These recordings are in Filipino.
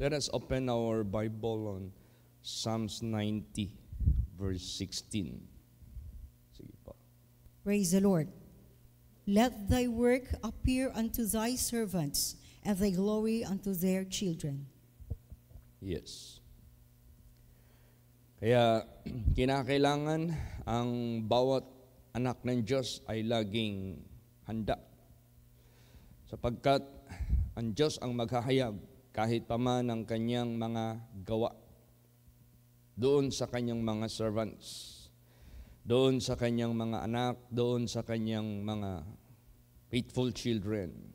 Let us open our Bible on Psalms 90, verse 16. Sige po. Praise the Lord. Let thy work appear unto thy servants, and thy glory unto their children. Yes. Kaya kinakailangan ang bawat anak ng Diyos ay laging handa. Sapagkat ang Diyos ang maghahayag kahit pa man ang kanyang mga gawa doon sa kanyang mga servants, doon sa kanyang mga anak, doon sa kanyang mga faithful children.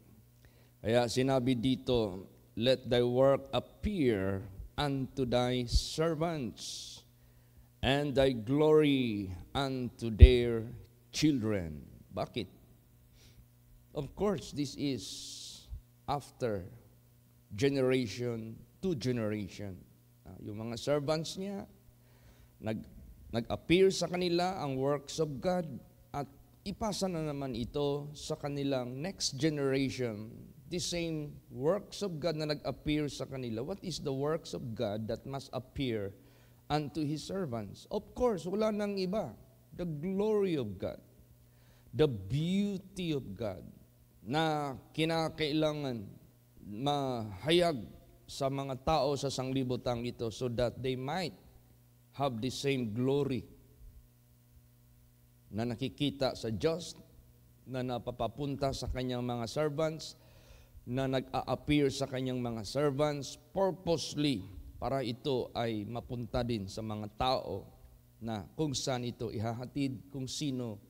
Kaya sinabi dito, let thy work appear unto thy servants, and thy glory unto their children. Bakit? Of course, this is after generation to generation. Yung mga servants niya, nag-appear sa kanila ang works of God at ipasa na naman ito sa kanilang next generation. The same works of God na nag-appear sa kanila. What is the works of God that must appear unto His servants? Of course, wala nang iba. The glory of God. The beauty of God na kinakailangan mahayag sa mga tao sa sanglibutang ito so that they might have the same glory na nakikita sa Diyos, na napapapunta sa kanyang mga servants, na nag-a-appear sa kanyang mga servants purposely para ito ay mapunta din sa mga tao na kung saan ito ihahatid, kung sino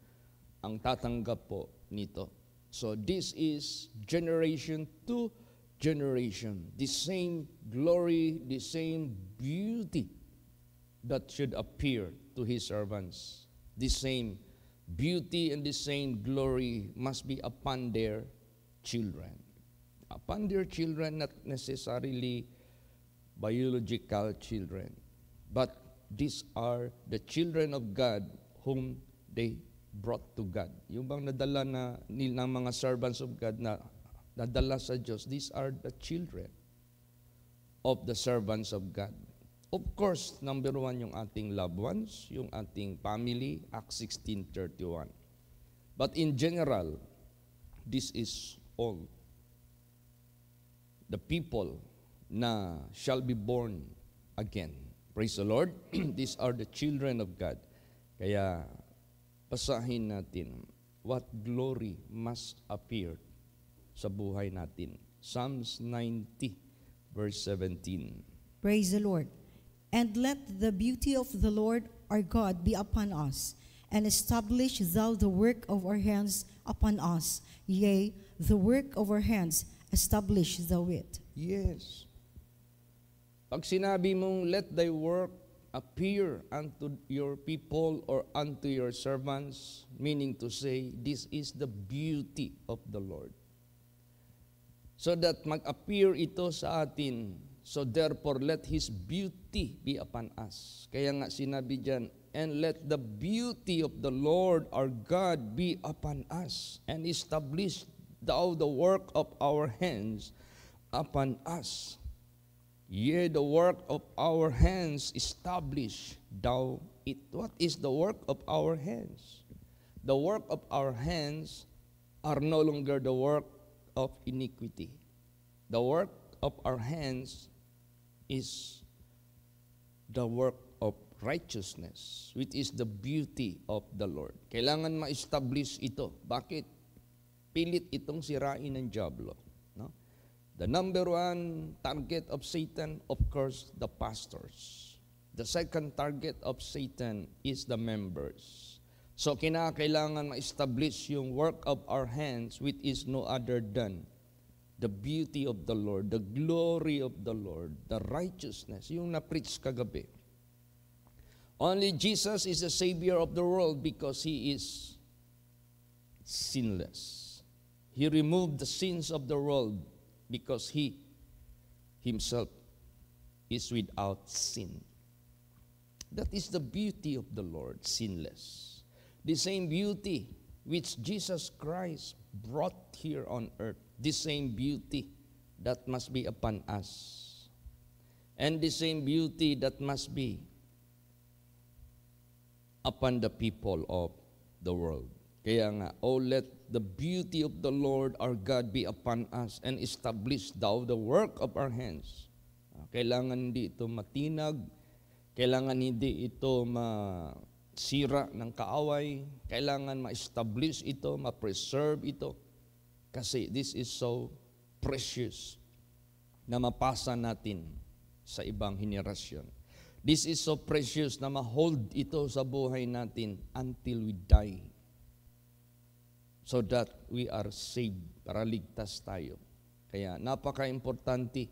ang tatanggap po nito. So this is generation to generation. The same glory, the same beauty that should appear to His servants. The same beauty and the same glory must be upon their children. Upon their children, not necessarily biological children, but these are the children of God whom they brought to God. Yung bang nadala ng mga servants of God na nadala sa Diyos, these are the children of the servants of God. Of course, number one, yung ating loved ones, yung ating family, Acts 16:31. But in general, this is all the people na shall be born again. Praise the Lord. These are the children of God. Kaya basahin natin what glory must appear sa buhay natin. Psalms 90, verse 17. Praise the Lord. And let the beauty of the Lord our God be upon us, and establish thou the work of our hands upon us. Yea, the work of our hands, establish thou it. Yes. Pag sinabi mong, let thy work appear unto your people or unto your servants, meaning to say, this is the beauty of the Lord. So that mag-appear ito sa atin, so therefore let His beauty be upon us. Kaya nga sinabi dyan, and let the beauty of the Lord our God be upon us, and establish thou the work of our hands upon us. Yea, the work of our hands establish thou it. What is the work of our hands? The work of our hands are no longer the work of iniquity. The work of our hands is the work of righteousness, which is the beauty of the Lord. Kailangan ma-establish ito. Bakit? Pilit itong sirain ng diablo. No? The number one target of Satan, of course, the pastors. The second target of Satan is the members. So kinakailangan ma-establish yung work of our hands, which is no other than the beauty of the Lord, the glory of the Lord, the righteousness, yung na-preach kagabi. Only Jesus is the Savior of the world because He is sinless. He removed the sins of the world because He Himself is without sin. That is the beauty of the Lord, sinless. The same beauty which Jesus Christ brought here on earth, the same beauty that must be upon us. and the same beauty that must be upon the people of the world. Kaya nga, oh, let the beauty of the Lord our God be upon us and establish thou the work of our hands. Kailangan hindi ito matinag, kailangan hindi ito masira ng kaaway, kailangan ma-establish ito, ma-preserve ito. Kasi this is so precious na mapasa natin sa ibang henerasyon. This is so precious na ma-hold ito sa buhay natin until we die. So that we are saved, para ligtas tayo. Kaya napaka-importante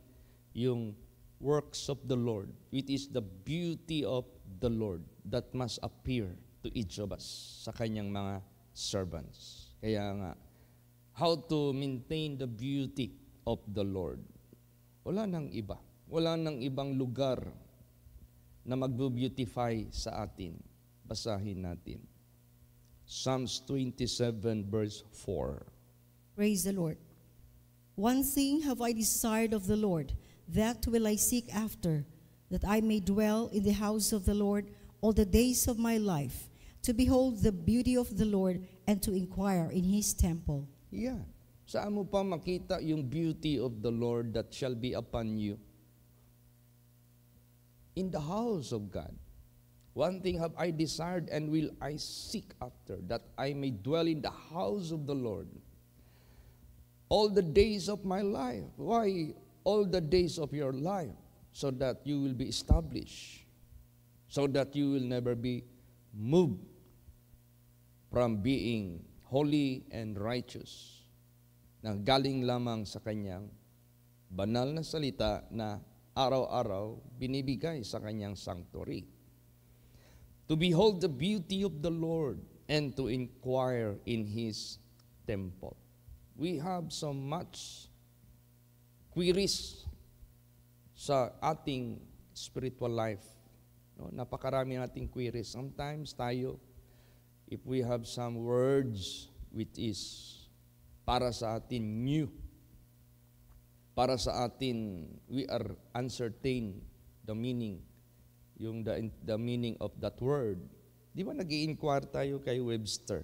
yung works of the Lord. It is the beauty of the Lord that must appear to each of us sa kanyang mga servants. Kaya nga, how to maintain the beauty of the Lord? Wala nang iba. Wala nang ibang lugar na mag-beautify sa atin. Basahin natin. Psalms 27 verse 4. Praise the Lord. One thing have I desired of the Lord, that will I seek after, that I may dwell in the house of the Lord all the days of my life, to behold the beauty of the Lord and to inquire in His temple. Yeah. Saan mo pa makita yung beauty of the Lord that shall be upon you? In the house of God. One thing have I desired and will I seek after, that I may dwell in the house of the Lord all the days of my life. Why all the days of your life? So that you will be established. So that you will never be moved from being holy and righteous. Na galing lamang sa kanyang banal na salita na araw-araw binibigay sa kanyang sanctuary. To behold the beauty of the Lord and to inquire in His temple. We have so much queries sa ating spiritual life. No? Napakarami nating queries. Sometimes tayo, if we have some words which is para sa atin new, para sa atin, we are uncertain the meaning, yung the meaning of that word. Di ba nag-i-inquire tayo kay Webster?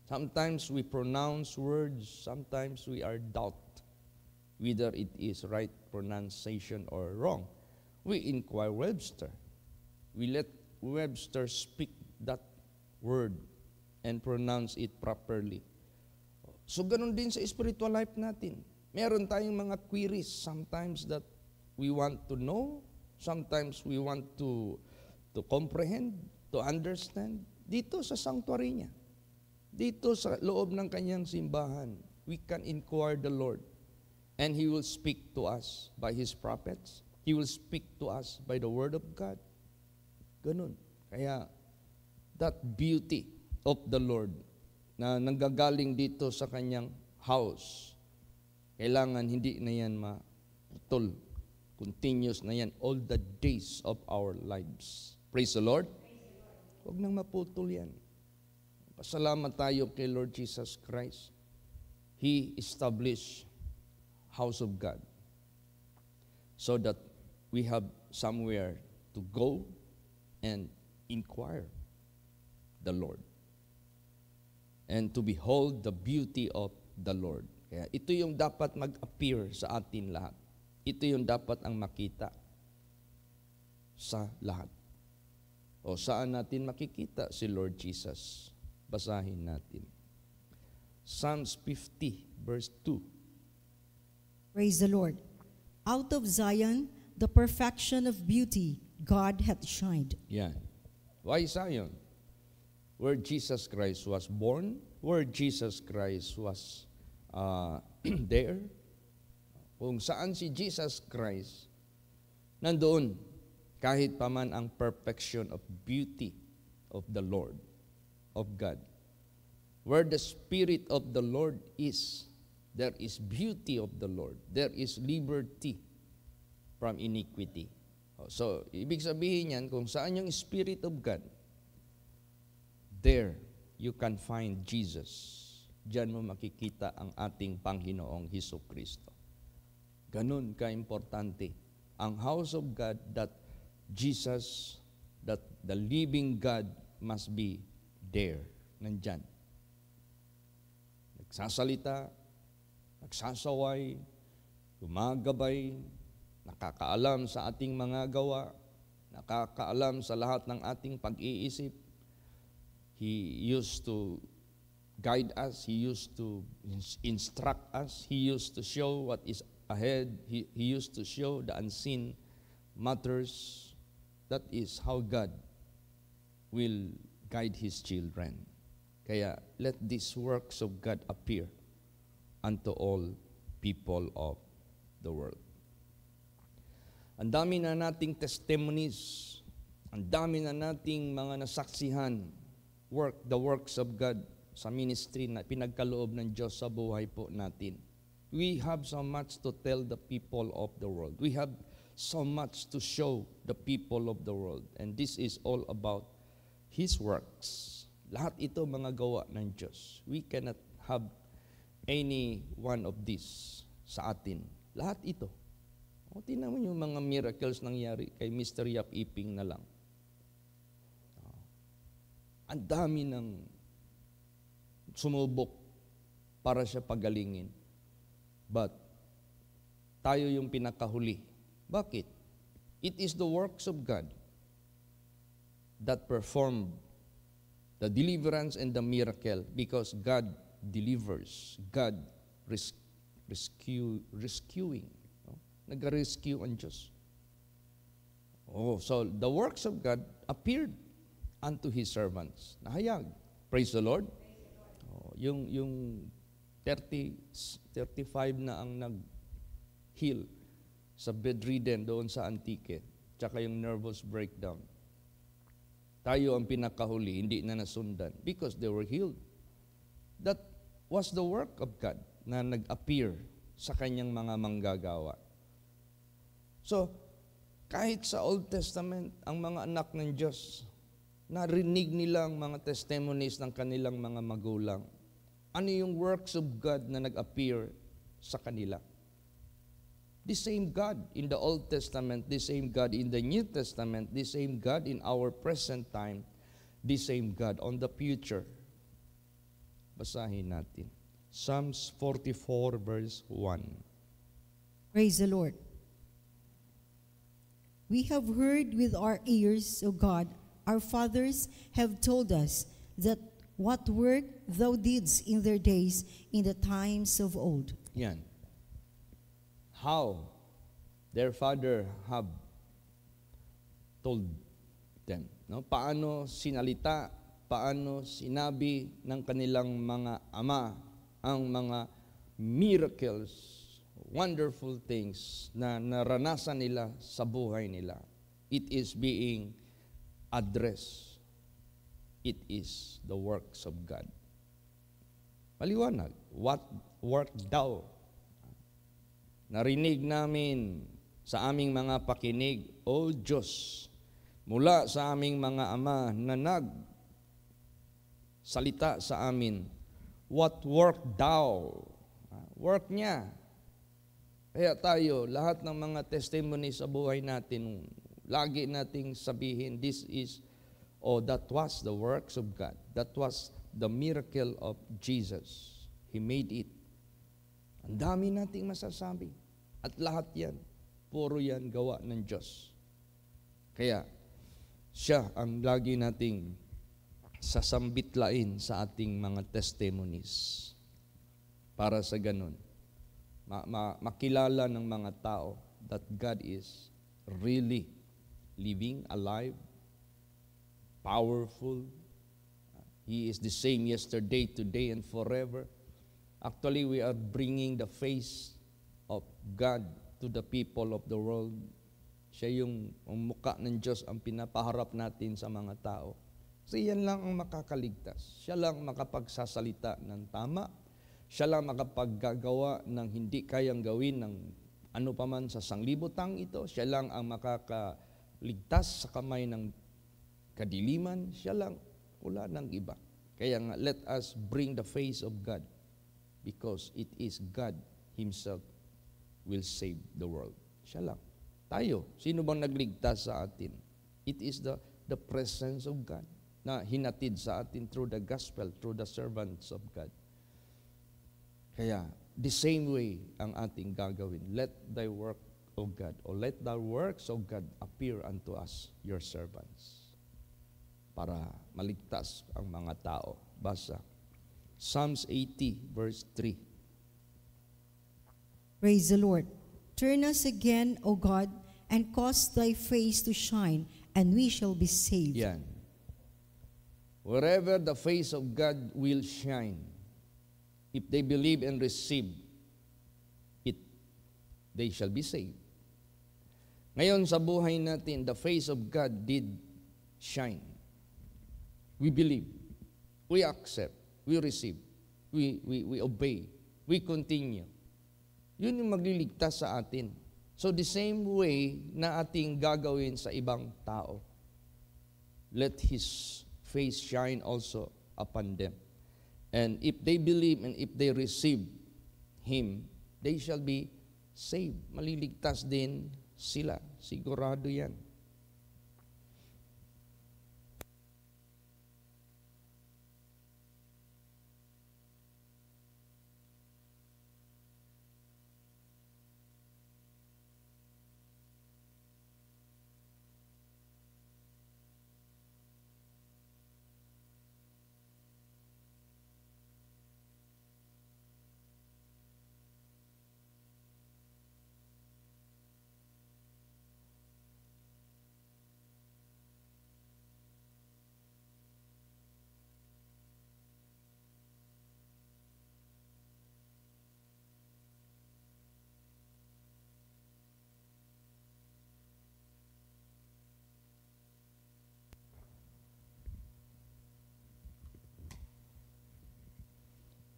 Sometimes we pronounce words, sometimes we are doubt whether it is right pronunciation or wrong. We inquire Webster. We let Webster speak that word and pronounce it properly. So ganun din sa spiritual life natin. Meron tayong mga queries sometimes that we want to know, sometimes we want to comprehend, to understand. Dito sa sanctuary niya, dito sa loob ng kanyang simbahan, we can inquire the Lord. And He will speak to us by His prophets. He will speak to us by the Word of God. Ganun. Kaya, that beauty of the Lord na nanggagaling dito sa kanyang house, kailangan hindi na yan maputol. Continuous na yan all the days of our lives. Praise the Lord. Huwag nang maputol yan. Pasalamat tayo kay Lord Jesus Christ. He established house of God so that we have somewhere to go and inquire the Lord and to behold the beauty of the Lord. Kaya ito yung dapat mag-appear sa atin lahat. Ito yung dapat ang makita sa lahat. O saan natin makikita si Lord Jesus? Basahin natin. Psalms 50 verse 2. Praise the Lord. Out of Zion, the perfection of beauty, God hath shined. Yan. Why Zion? Where Jesus Christ was born, where Jesus Christ was there. Kung saan si Jesus Christ, nandoon, kahit paman ang perfection of beauty of the Lord, of God. Where the Spirit of the Lord is, there is beauty of the Lord. There is liberty from iniquity. So, ibig sabihin yan, kung saan yung Spirit of God, there you can find Jesus. Diyan mo makikita ang ating Panginoong Hesus Kristo. Ganun ka-importante ang house of God, that Jesus, that the living God must be there, nandyan. Nagsasalita, nagsasaway, gumagabay, nakakaalam sa ating mga gawa, nakakaalam sa lahat ng ating pag-iisip. He used to guide us. He used to instruct us. He used to show what is ahead. He used to show the unseen matters. That is how God will guide His children. Kaya let these works of God appear unto all people of the world. Ang dami na nating testimonies, ang dami na nating mga nasaksihan, the works of God sa ministry na pinagkaloob ng Diyos sa buhay po natin. We have so much to tell the people of the world. We have so much to show the people of the world. And this is all about His works. Lahat ito mga gawa ng Diyos. We cannot have any one of these sa atin. Lahat ito. O, tingnan mo yung mga miracles nangyari kay Mr. Yap Iping na lang. Ang dami ng sumubok para siya pagalingin. But, tayo yung pinakahuli. Bakit? It is the works of God that performed the deliverance and the miracle, because God delivers. God rescuing. No? Nag-rescue ang Diyos. Oh, so the works of God appeared unto His servants. Nahayag. Praise the Lord. Oh, yung 35 na ang nag-heal sa bedridden doon sa Antique, tsaka yung nervous breakdown. Tayo ang pinakahuli, hindi na nasundan because they were healed. That was the work of God na nag-appear sa kanyang mga manggagawa. So, kahit sa Old Testament, ang mga anak ng Diyos, narinig nila ang mga testimonies ng kanilang mga magulang. Ano yung works of God na nag-appear sa kanila? The same God in the Old Testament, the same God in the New Testament, the same God in our present time, the same God on the future. Basahin natin. Psalms 44 verse 1. Praise the Lord. We have heard with our ears, O God, our fathers have told us that what work thou didst in their days, in the times of old. Yan. How their father have told them. No? Paano sinalita, paano sinabi ng kanilang mga ama ang mga miracles, wonderful things na naranasan nila sa buhay nila. It is being addressed. It is the works of God. Maliwanag. What work thou? Narinig namin sa aming mga pakinig, O Diyos, mula sa aming mga ama na salita sa amin, what work thou? Work niya. Kaya tayo, lahat ng mga testimony sa buhay natin, lagi nating sabihin, this is, that was the works of God. That was the miracle of Jesus. He made it. Ang dami nating masasabi. At lahat yan, puro yan gawa ng Diyos. Kaya, siya ang lagi nating sasambitlain sa ating mga testimonies. Para sa ganun, makilala ng mga tao that God is really living, alive, powerful. He is the same yesterday, today, and forever. Actually, we are bringing the face of God to the people of the world. Siya yung mukha ng Diyos ang pinapaharap natin sa mga tao. Kasi yan lang ang makakaligtas. Siya lang makapagsasalita ng tama. Siya lang makapaggagawa ng hindi kayang gawin ng ano paman sa sanglibutang ito. Siya lang ang makakaligtas sa kamay ng kadiliman. Siya lang, wala ng iba. Kaya nga, let us bring the face of God because it is God Himself will save the world. Siya lang. Tayo. Sino bang nagligtas sa atin? It is the presence of God na hinatid sa atin through the gospel, through the servants of God. Kaya, the same way ang ating gagawin. Let thy work, O God, or let the works of God appear unto us, your servants, para maligtas ang mga tao. Basa. Psalms 80, verse 3. Praise the Lord. Turn us again, O God, and cause thy face to shine, and we shall be saved. Yan. Wherever the face of God will shine, if they believe and receive it, they shall be saved. Ngayon sa buhay natin, the face of God did shine. We believe, we accept, we receive, we obey, we continue. Yun yung magliligtas sa atin. So the same way na ating gagawin sa ibang tao, let His face shine also upon them. And if they believe and if they receive Him, they shall be saved. Maliligtas din sila. Sigurado yan.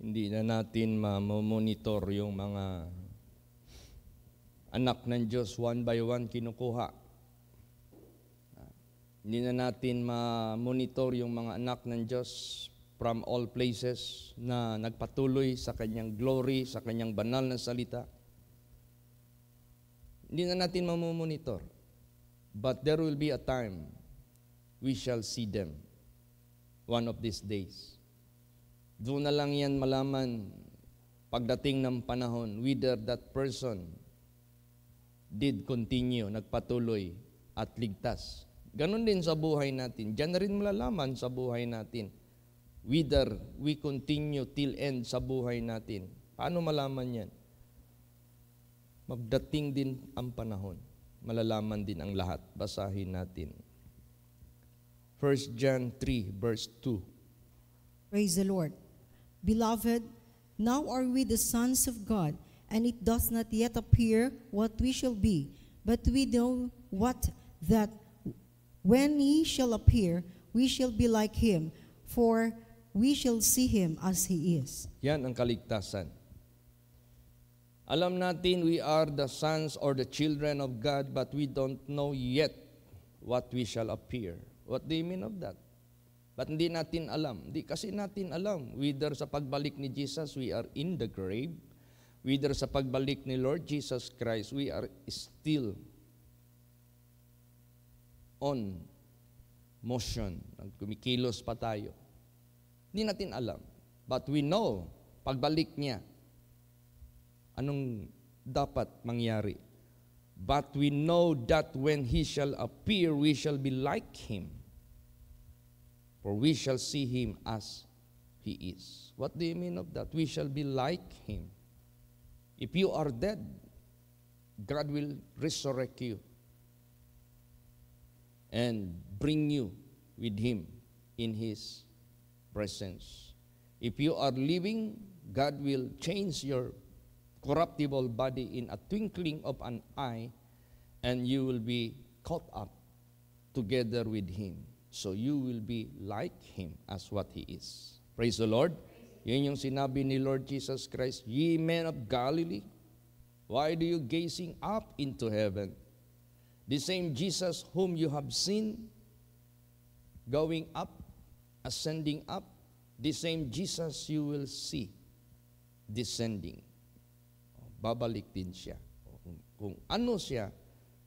Hindi na natin ma-monitor yung mga anak ng Diyos one by one kinukuha. Hindi na natin ma-monitor yung mga anak ng Diyos from all places na nagpatuloy sa Kanyang glory, sa Kanyang banal na salita. Hindi na natin ma-monitor. But there will be a time we shall see them one of these days. Doon na lang yan malaman pagdating ng panahon whether that person did continue, nagpatuloy at ligtas. Ganon din sa buhay natin. Diyan na rin malalaman sa buhay natin whether we continue till end sa buhay natin. Paano malaman yan? Magdating din ang panahon. Malalaman din ang lahat. Basahin natin. 1 John 3 verse 2. Praise the Lord. Beloved, now are we the sons of God, and it does not yet appear what we shall be, but we know that when He shall appear, we shall be like Him, for we shall see Him as He is. Yan ang kaligtasan. Alam natin we are the sons or the children of God, but we don't know yet what we shall appear. What do you mean of that? But hindi natin alam. Hindi kasi natin alam. Whether sa pagbalik ni Jesus, we are in the grave. Whether sa pagbalik ni Lord Jesus Christ, we are still on motion. Kumikilos pa tayo. Hindi natin alam. But we know, pagbalik niya, anong dapat mangyari. But we know that when He shall appear, we shall be like Him. For we shall see Him as He is. What do you mean of that? We shall be like Him. If you are dead, God will resurrect you and bring you with Him in His presence. If you are living, God will change your corruptible body in a twinkling of an eye, and you will be caught up together with Him. So you will be like Him as what He is. Praise the Lord. Yun yung sinabi ni Lord Jesus Christ, Ye men of Galilee, why do you gazing up into heaven? The same Jesus whom you have seen going up, ascending up, the same Jesus you will see descending. Babalik din siya. Kung ano siya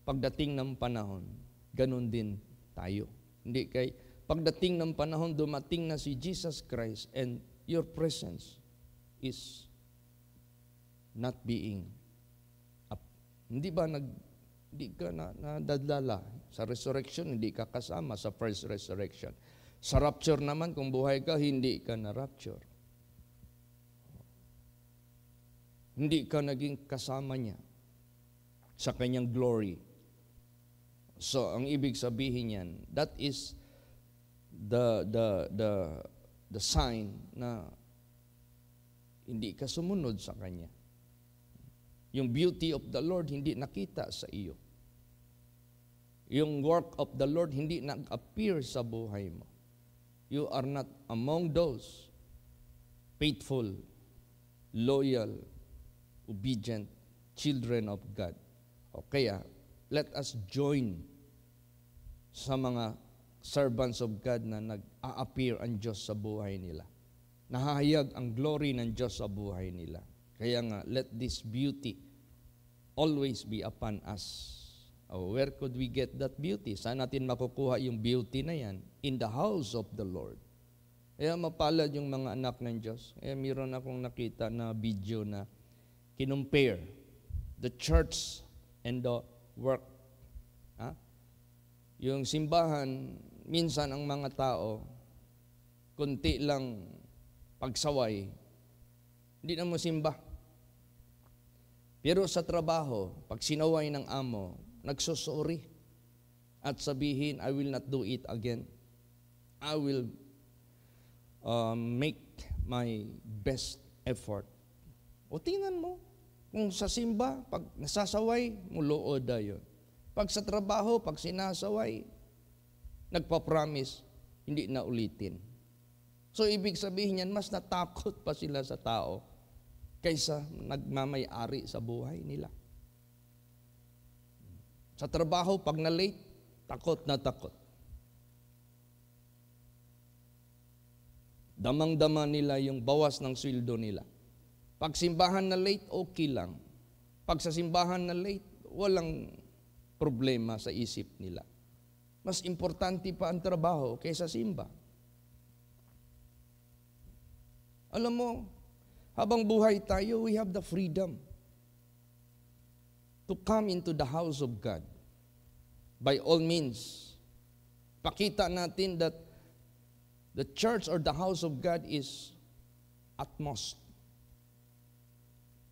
pagdating ng panahon, ganun din tayo. Hindi kay pagdating ng panahon, dumating na si Jesus Christ and your presence is not being up. Hindi ba hindi ka nadadala sa resurrection, hindi ka kasama sa first resurrection. Sa rapture naman, kung buhay ka, hindi ka na-rapture. Hindi ka naging kasama niya sa kanyang glory. So, ang ibig sabihin yan, that is the sign na hindi ka sumunod sa kanya. Yung beauty of the Lord hindi nakita sa iyo. Yung work of the Lord hindi nag-appear sa buhay mo. You are not among those faithful, loyal, obedient children of God. O kaya, let us join sa mga servants of God na nag-a-appear ang Diyos sa buhay nila. Nahahayag ang glory ng Diyos sa buhay nila. Kaya nga, let this beauty always be upon us. Oh, where could we get that beauty? Saan natin makukuha yung beauty na yan? In the house of the Lord. Kaya mapalad yung mga anak ng Diyos. Kaya mayroon akong nakita na video na kinumpare the church and the work. Yung simbahan, minsan ang mga tao, kunti lang pagsaway, hindi na mo simba. Pero sa trabaho, pag sinaway ng amo, nagsusuri at sabihin, I will not do it again. I will make my best effort. O tingnan mo, kung sa simba, pag nasasaway, muluod na yun. Pag sa trabaho, pag sinasaway, nagpa-promise, hindi na ulitin. So, ibig sabihin yan, mas natakot pa sila sa tao kaysa nagmamay-ari sa buhay nila. Sa trabaho, pag na-late, takot na takot. Damang-dama nila yung bawas ng sweldo nila. Pag simbahan na late, okay lang. Pag sa simbahan na late, walang problema sa isip nila. Mas importante pa ang trabaho kaysa simba. Alam mo, habang buhay tayo, we have the freedom to come into the house of God. By all means, pakita natin that the church or the house of God is utmost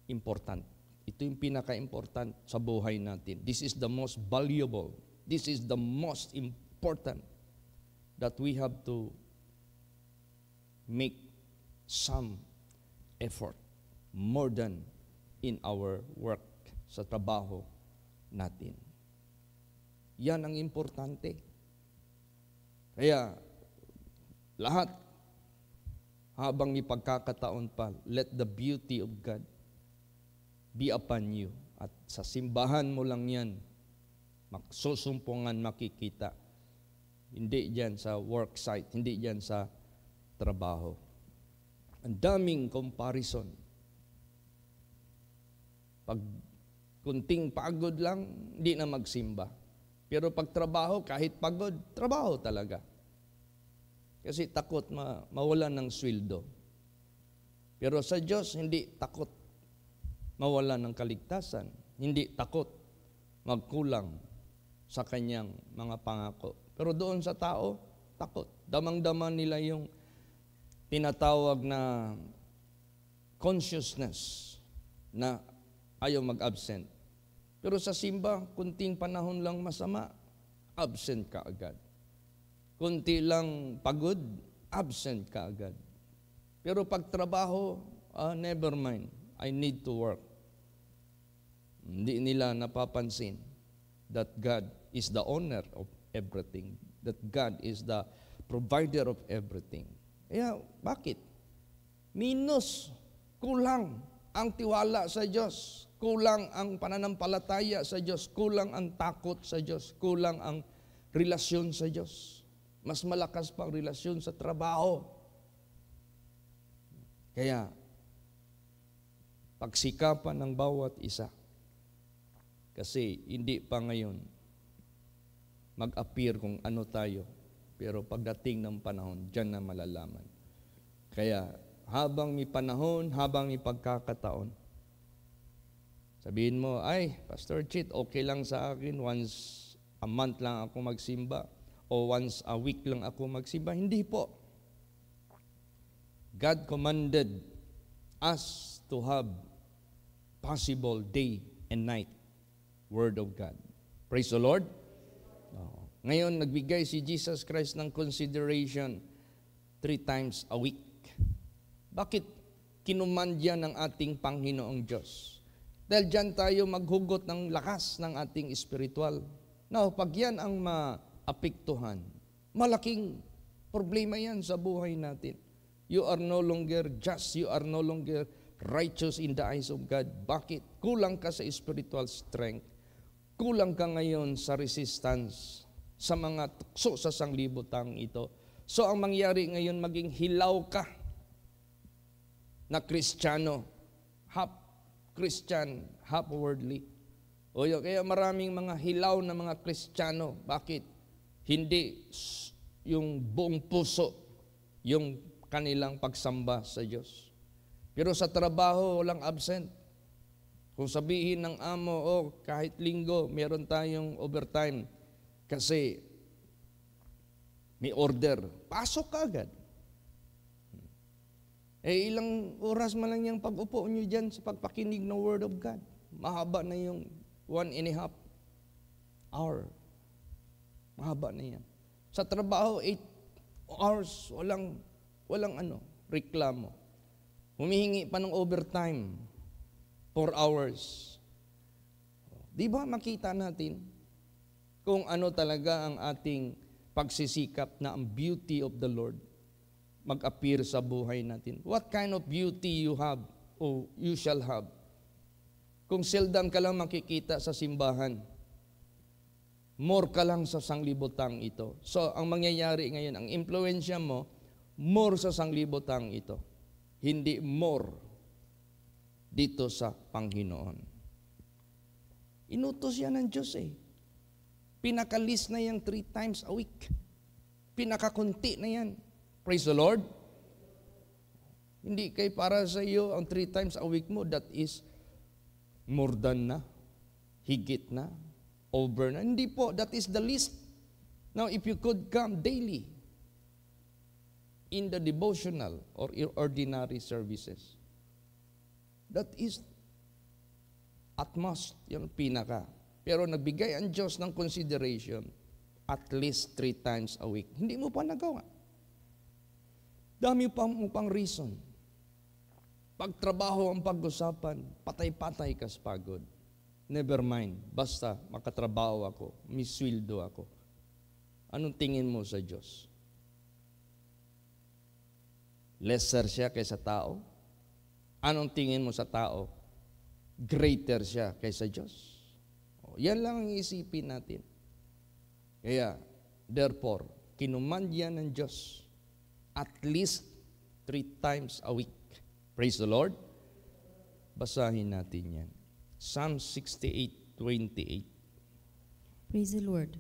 important. Ito yung pinaka-important sa buhay natin. This is the most valuable. This is the most important that we have to make some effort more than in our work sa trabaho natin. Yan ang importante. Kaya, lahat, habang may pagkakataon pa, let the beauty of God be upon you. At sa simbahan mo lang yan, magsusumpungan makikita. Hindi dyan sa work site, hindi dyan sa trabaho. Ang daming comparison. Pag kunting pagod lang, hindi na magsimba. Pero pag trabaho, kahit pagod, trabaho talaga. Kasi takot mawalan ng sweldo. Pero sa Diyos, hindi takot mawalan ng kaligtasan. Hindi takot magkulang sa kanyang mga pangako. Pero doon sa tao, takot. Damang-dama nila yung tinatawag na consciousness na ayaw mag-absent. Pero sa simba, kunting panahon lang masama, absent ka agad. Kunti lang pagod, absent ka agad. Pero pag trabaho, never mind, I need to work. Hindi nila napapansin that God is the owner of everything, that God is the provider of everything. Kaya, bakit? Minus, kulang ang tiwala sa Diyos, kulang ang pananampalataya sa Diyos, kulang ang takot sa Diyos, kulang ang relasyon sa Diyos. Mas malakas pa ang relasyon sa trabaho. Kaya, pagsikapan ng bawat isa Kasi hindi pa ngayon mag-appear kung ano tayo. Pero pagdating ng panahon, dyan na malalaman. Kaya habang may panahon, habang may pagkakataon, sabihin mo, ay, Pastor Chit, okay lang sa akin, once a month lang ako magsimba, o once a week lang ako magsimba. Hindi po. God commanded us to have possible day and night Word of God. Praise the Lord. Ngayon, nagbigay si Jesus Christ ng consideration 3 times a week. Bakit kinumandya ng ating Panginoong Diyos? Dahil dyan tayo maghugot ng lakas ng ating spiritual. Now, pag yan ang maapektuhan, malaking problema yan sa buhay natin. You are no longer just, you are no longer righteous in the eyes of God. Bakit? Kulang ka sa spiritual strength. Kulang ka ngayon sa resistance sa mga tukso sa sanglibutang ito. So ang mangyari ngayon, maging hilaw ka na Kristiyano, half Christian, half worldly. O kaya maraming mga hilaw na mga Kristiyano. Bakit? Hindi yung buong puso yung kanilang pagsamba sa Diyos. Pero sa trabaho, walang absent. Kung sabihin ng amo, kahit linggo, meron tayong overtime kasi may order, pasok ka agad. Ilang oras man lang yung pag-upo nyo dyan sa pagpakinig ng Word of God. Mahaba na yung 1.5 hour. Mahaba na yan. Sa trabaho, 8 hours, walang reklamo. Humihingi pa ng overtime, 4 hours. Di ba makita natin kung ano talaga ang ating pagsisikap na ang beauty of the Lord mag-appear sa buhay natin. What kind of beauty you have o you shall have? Kung seldom ka lang makikita sa simbahan, more ka lang sa sanglibutang ito. So, ang mangyayari ngayon, ang impluensya mo, more sa sanglibutang ito. Hindi more dito sa Panginoon. Inutos yan ng Diyos Pinakalis na yan 3 times a week. Pinakakunti na yan. Praise the Lord. Hindi kay para sa iyo ang 3 times a week mo, that is more than na, higit na, over na. Hindi po, that is the least. Now, if you could come daily in the devotional or ordinary services, that is at most yung pinaka. Pero nagbigay ang Diyos ng consideration at least 3 times a week. Hindi mo pa nagawa. Dami pa mo pang reason. Pagtrabaho ang pag-usapan, patay-patay ka sa pagod. Never mind, basta makatrabaho ako, may sweldo ako. Anong tingin mo sa Diyos? Lesser siya kaysa tao? Anong tingin mo sa tao? Greater siya kaysa Diyos? Yan lang ang isipin natin. Kaya, therefore, kinumandya ng Diyos at least 3 times a week. Praise the Lord. Basahin natin yan. Psalm 68:28. Praise the Lord.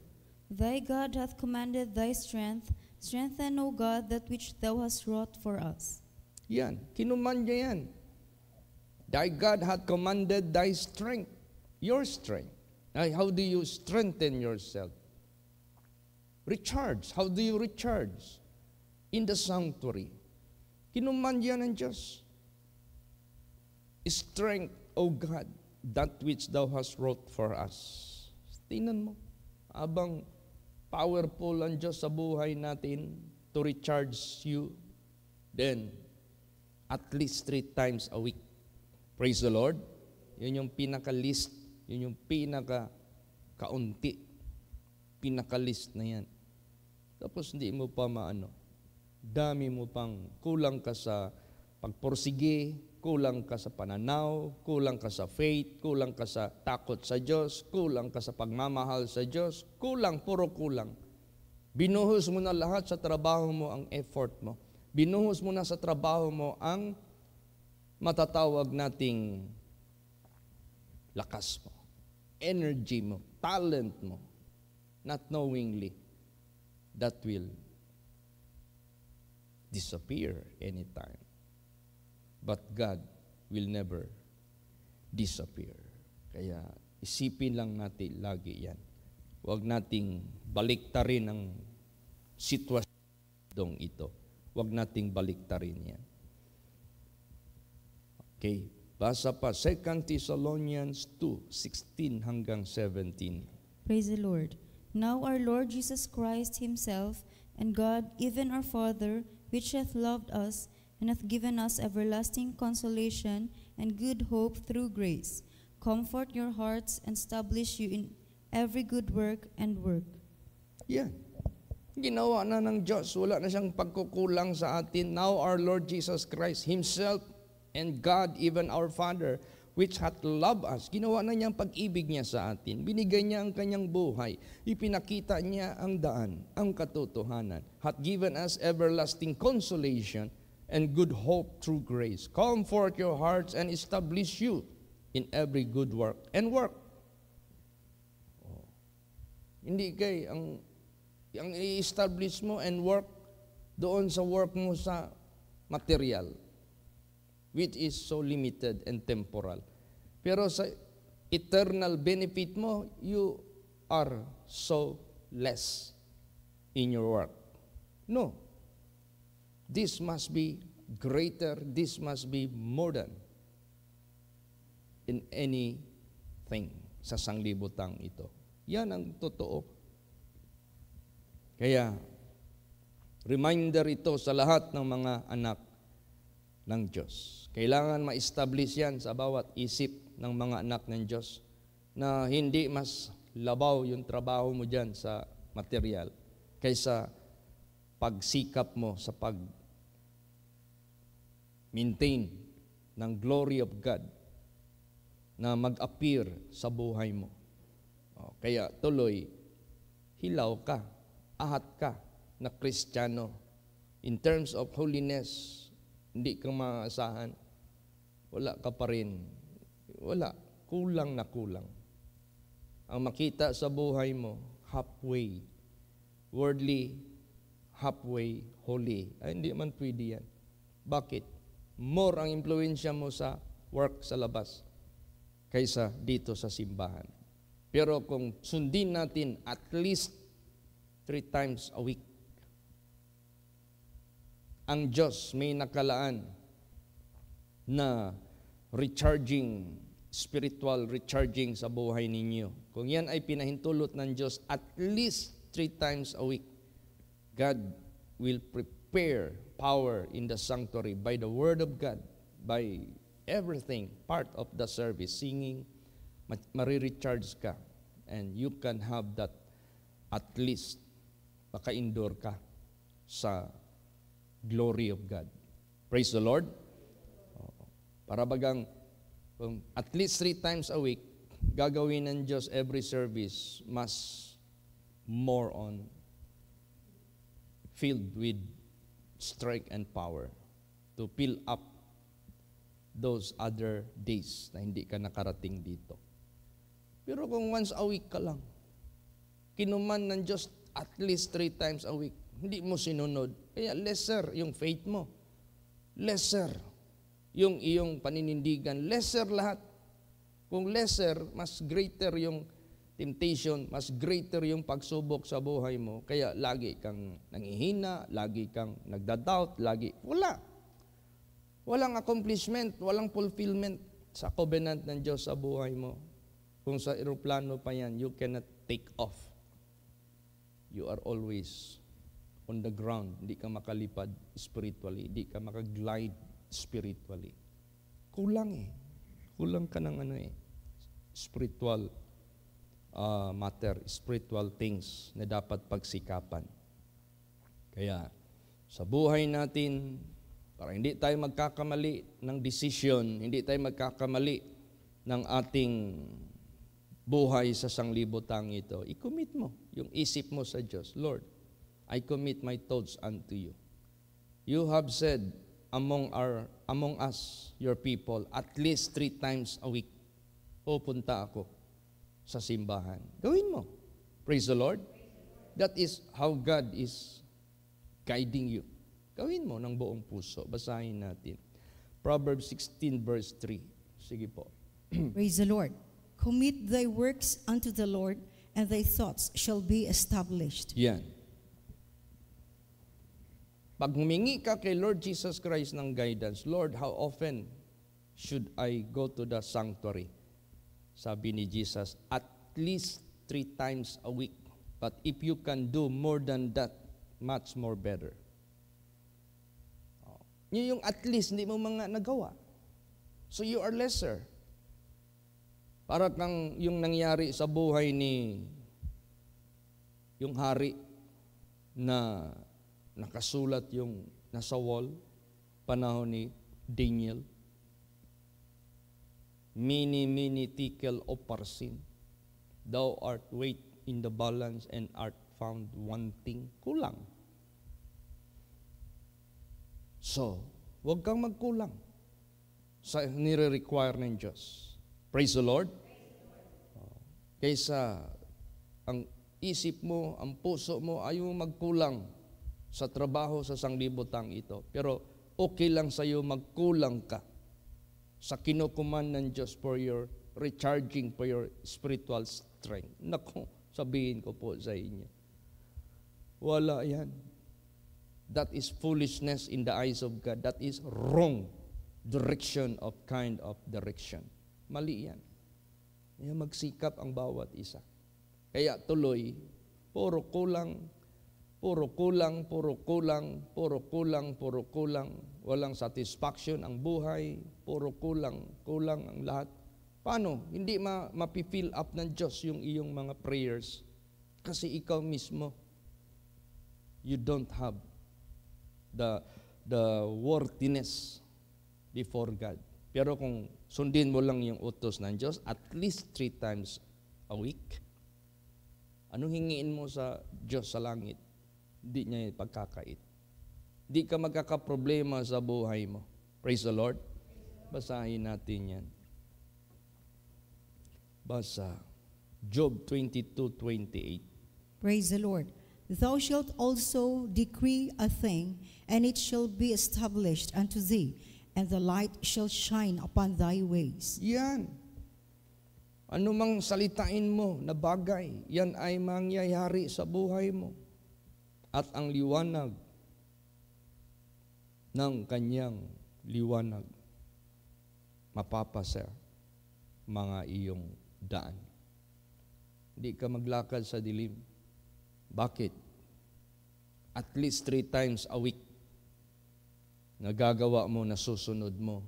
Thy God hath commanded thy strength. Strengthen, O God, that which thou hast wrought for us. Yan, kinumandya yan. Thy God hath commanded thy strength, your strength. How do you strengthen yourself? Recharge. How do you recharge? In the sanctuary. Kinumandya ng Diyos. Strength, O God, that which thou hast wrought for us. Tingnan mo, abang powerful ang Diyos sa buhay natin to recharge you, then at least 3 times a week. Praise the Lord. Yun yung pinaka-list, yun yung pinaka-kaunti, pinaka-list na yan. Tapos hindi mo pa dami mo pang kulang ka sa pagporsige, kulang ka sa pananaw, kulang ka sa faith, kulang ka sa takot sa Diyos, kulang ka sa pagmamahal sa Diyos, puro kulang. Binuhos mo na lahat sa trabaho mo ang effort mo. Binuhos mo na sa trabaho mo ang matatawag nating lakas mo. energy mo, talent mo, not knowingly, that will disappear anytime. But God will never disappear. Kaya isipin lang natin lagi yan. Huwag nating baliktarin ang sitwasyon ito. Huwag nating baliktarin yan. Okay, basa pa, 2 Thessalonians 2:16 hanggang 17. Praise the Lord. Now our Lord Jesus Christ himself, and God, even our Father, which hath loved us, and hath given us everlasting consolation and good hope through grace, comfort your hearts and establish you in every good work and work. Yan. Ginawa na ng Diyos. Wala na siyang pagkukulang sa atin. Now our Lord Jesus Christ himself and God, even our Father, which hath loved us. Ginawa na niya ang pag-ibig niya sa atin. Binigay niya ang kanyang buhay. Ipinakita niya ang daan, ang katotohanan. Hath given us everlasting consolation and good hope through grace. Comfort your hearts and establish you in every good work and work. Oh. Hindi kay ang i-establish mo and work doon sa work mo sa material, which is so limited and temporal. Pero sa eternal benefit mo, you are so less in your work. No. This must be greater, this must be more than in anything sa sanglibutang ito. Yan ang totoo. Kaya, reminder ito sa lahat ng mga anak ng Diyos. Kailangan ma-establish yan sa bawat isip ng mga anak ng Diyos na hindi mas labaw yung trabaho mo dyan sa material kaysa pagsikap mo sa pag-maintain ng glory of God na mag-appear sa buhay mo. Kaya tuloy, hilaw ka, ahat ka na Kristiyano. In terms of holiness, hindi ka maasahan. Wala ka pa rin. Wala. Kulang na kulang. Ang makita sa buhay mo, halfway. Worldly, halfway, holy. Ay, hindi man pwede yan. Bakit? More ang impluensya mo sa work sa labas kaysa dito sa simbahan. Pero kung sundin natin at least 3 times a week, ang Diyos may nakalaan na spiritual recharging sa buhay ninyo. Kung yan ay pinahintulot ng Diyos at least 3 times a week, God will prepare power in the sanctuary by the Word of God, by everything, part of the service, singing, marirecharge ka, and you can have that at least maka-endure ka sa glory of God. Praise the Lord. Para bagang at least 3 times a week, gagawin ng Diyos every service mas more on filled with strength and power to fill up those other days na hindi ka nakarating dito. Pero kung once a week ka lang, kinuman ng Diyos at least 3 times a week, hindi mo sinunod, kaya lesser yung faith mo, lesser yung iyong paninindigan, lesser lahat. Kung lesser, mas greater yung temptation, mas greater yung pagsubok sa buhay mo, kaya lagi kang nangihina, lagi kang nagda-doubt, walang accomplishment, walang fulfillment sa covenant ng Diyos sa buhay mo. Kung sa eroplano pa yan, you cannot take off. You are always on the ground. Hindi ka makalipad spiritually. Hindi ka makaglide spiritually. Kulang Kulang ka ng spiritual matter, spiritual things na dapat pagsikapan. Kaya sa buhay natin, para hindi tayo magkakamali ng desisyon, hindi tayo magkakamali ng ating buhay sa sanglibutang ito, i-commit mo yung isip mo sa Diyos. Lord, I commit my thoughts unto you. You have said among us, your people, at least 3 times a week, pupunta ako sa simbahan. Gawin mo. Praise the Lord. That is how God is guiding you. Gawin mo ng buong puso. Basahin natin. Proverbs 16 verse 3. Sige po. Praise the Lord. Commit thy works unto the Lord, and thy thoughts shall be established. Yan. Pag humingi ka kay Lord Jesus Christ ng guidance, Lord, how often should I go to the sanctuary? Sabi ni Jesus, at least 3 times a week. But if you can do more than that, much more better. Yung at least, hindi mo mga nagawa. So you are lesser. Para kang yung nangyari sa buhay ni yung hari na nakasulat yung nasa wall, panahon ni Daniel. Mini tikel o parsin. Thou art weighed in the balance and art found wanting. Kulang. So, huwag kang magkulang sa nire-require ng Diyos. Praise the Lord. Kaysa ang isip mo, ang puso mo, ayaw magkulang sa trabaho sa sanglibotang ito. Pero okay lang sa iyo magkulang ka sa kinukuman ng Diyos for your recharging, for your spiritual strength. Naku, sabihin ko po sa inyo. Wala yan. That is foolishness in the eyes of God. That is wrong direction of kind of direction. Mali yan. Kaya magsikap ang bawat isa. Kaya tuloy, puro kulang, puro kulang, puro kulang, puro kulang, puro kulang. Walang satisfaction ang buhay, puro kulang, kulang ang lahat. Paano? Hindi mapifill up ng Diyos yung iyong mga prayers. Kasi ikaw mismo, you don't have the worthiness before God. Pero kung sundin mo lang yung utos ng Diyos, at least 3 times a week, anong hingiin mo sa Diyos sa langit? Hindi niya ipagkakait. Hindi ka magkakaproblema sa buhay mo. Praise the Lord. Basahin natin yan. Basa. Job 22:28. Praise the Lord. Thou shalt also decree a thing, and it shall be established unto thee, and the light shall shine upon thy ways. Yan. Ano mang salitain mo na bagay, yan ay mangyayari sa buhay mo. At ang liwanag ng kanyang liwanag mapapasa mga iyong daan. Hindi ka maglakad sa dilim. Bakit? At least 3 times a week nagagawa mo, nasusunod mo.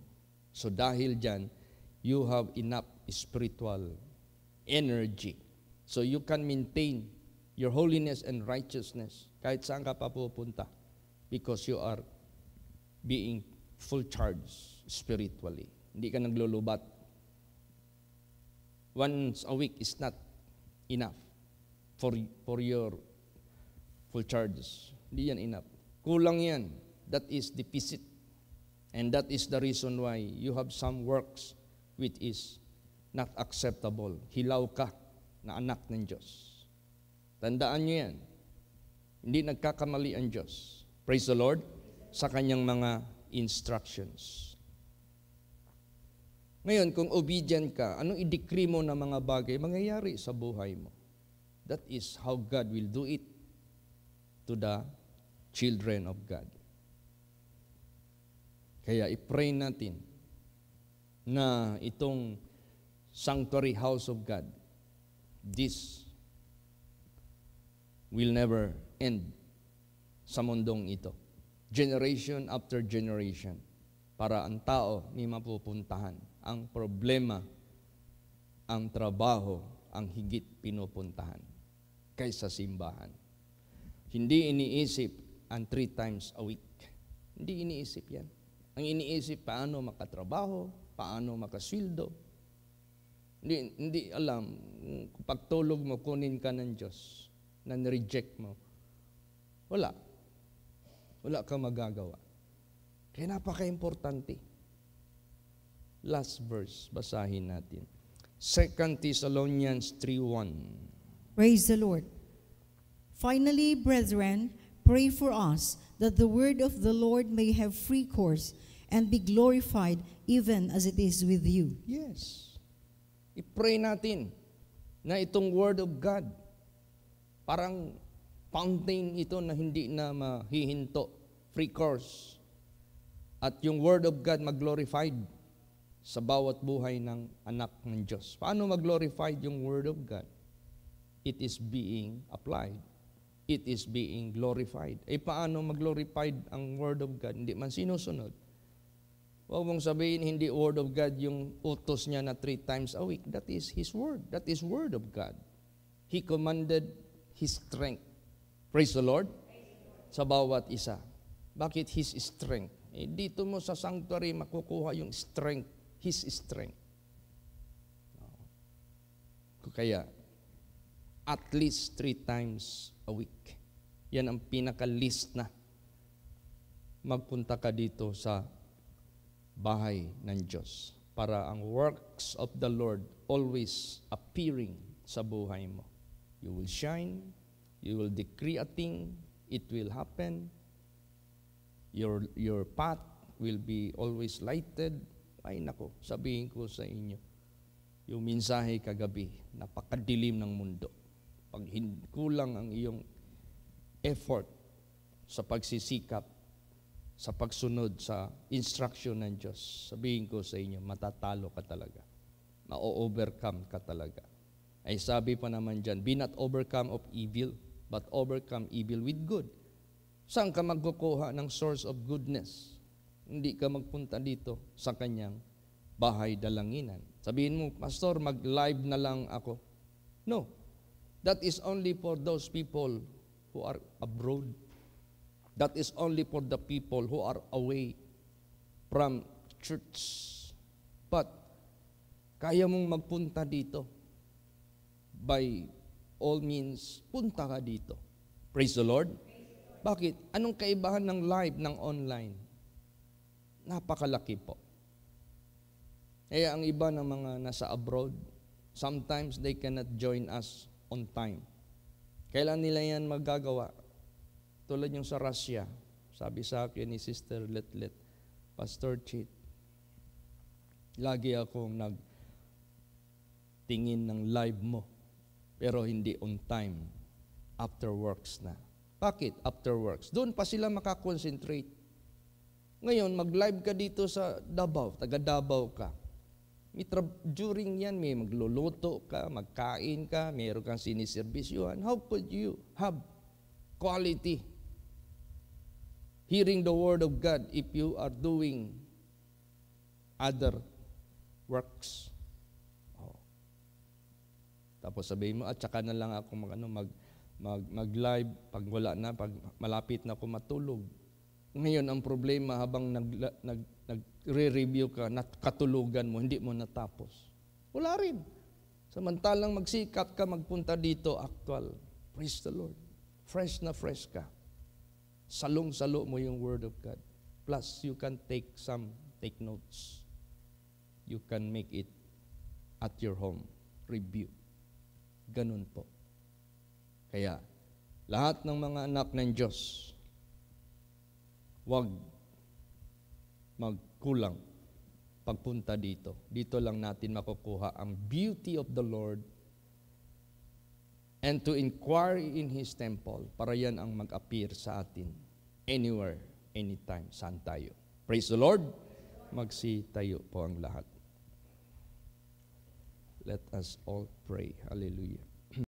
So dahil dyan, you have enough spiritual energy. So you can maintain your holiness and righteousness kahit saan ka pa pupunta because you are being full charge spiritually. Hindi ka naglulubat. Once a week is not enough for your full charge. Hindi yan enough. Kulang yan. That is deficit. And that is the reason why you have some works which is not acceptable. Hilaw ka na anak ng Diyos. Tandaan niyo yan. Hindi nagkakamali ang Diyos. Praise the Lord. Sa kanyang mga instructions. Ngayon, kung obedient ka, anong i-decree mo na mga bagay, mangyayari sa buhay mo. That is how God will do it to the children of God. Kaya i-pray natin na itong sanctuary house of God, this will never end sa mundong ito. Generation after generation, para ang tao ni mapupuntahan. Ang problema, ang trabaho, ang higit pinupuntahan kaysa simbahan. Hindi iniisip ang 3 times a week. Hindi iniisip yan. Ang iniisip, paano makatrabaho, paano makasweldo. Hindi alam, pagtulog mo, kunin ka ng Diyos, na nireject mo. Wala. Wala kang magagawa. Kaya napaka-importante. Last verse, basahin natin. 2 Thessalonians 3:1. Praise the Lord. Finally, brethren, pray for us that the word of the Lord may have free course and be glorified even as it is with you. Yes. I-pray natin na itong Word of God, parang fountain ito na hindi na mahihinto, free course. At yung Word of God mag-glorified sa bawat buhay ng anak ng Diyos. Paano mag-glorified yung Word of God? It is being applied. It is being glorified. Paano mag-glorified ang Word of God? Hindi man sinusunod. Huwag mong sabihin, hindi Word of God yung utos niya na 3 times a week. That is His Word. That is Word of God. He commanded His strength. Praise the Lord. Sa bawat isa. Bakit His strength? Dito mo sa sanctuary makukuha yung strength. His strength. Kaya, at least 3 times a week. Yan ang pinaka-list na. Magpunta ka dito sa bahay ng Diyos para ang works of the Lord always appearing sa buhay mo. You will shine, you will decree a thing, it will happen, your path will be always lighted. Ay nako, sabihin ko sa inyo, yung mensahe kagabi, napakadilim ng mundo. Pag kulang ang iyong effort sa pagsisikap, sa pagsunod sa instruction ng Diyos, sabihin ko sa inyo, matatalo ka talaga. Ma-overcome ka talaga. Ay sabi pa naman dyan, be not overcome of evil, but overcome evil with good. Saan ka magkukuha ng source of goodness? Hindi ka magpunta dito sa kanyang bahay dalanginan. Sabihin mo, Pastor, mag-live na lang ako. No. That is only for those people who are abroad. That is only for the people who are away from church. But, kaya mong magpunta dito. By all means, punta ka dito. Praise the Lord. Bakit? Anong kaibahan ng live, ng online? Napakalaki po. Kaya ang iba ng mga nasa abroad, sometimes they cannot join us on time. Kailan nila yan magagawa? Tulad yung sa Russia, sabi sa akin ni Sister Letlet, Pastor Chit, lagi akong nagtingin ng live mo, pero hindi on time, after works na. Bakit after works? Doon pa sila makakonsentrate. Ngayon, mag-live ka dito sa Davao, taga Davao ka. During yan, may magluluto ka, magkain ka, mayroon kang siniservisyuhan. How could you have quality hearing the Word of God if you are doing other works? Oh. Tapos sabihin mo, at saka na lang ako mag-live pag wala na, pag malapit na ako matulog. Ngayon, ang problema habang nagre-review ka, katulugan mo, hindi mo natapos. Wala rin. Samantalang magsikap ka, magpunta dito, actual. Praise the Lord. Fresh na fresh ka. Salong-salo mo yung Word of God. Plus, you can take notes. You can make it at your home. Review. Ganun po. Kaya, lahat ng mga anak ng Diyos, huwag magkulang pagpunta dito. Dito lang natin makukuha ang beauty of the Lord and to inquire in His temple para yan ang mag-appear sa atin anywhere, anytime, saan tayo. Praise the Lord. Magsitayo po ang lahat. Let us all pray. Hallelujah.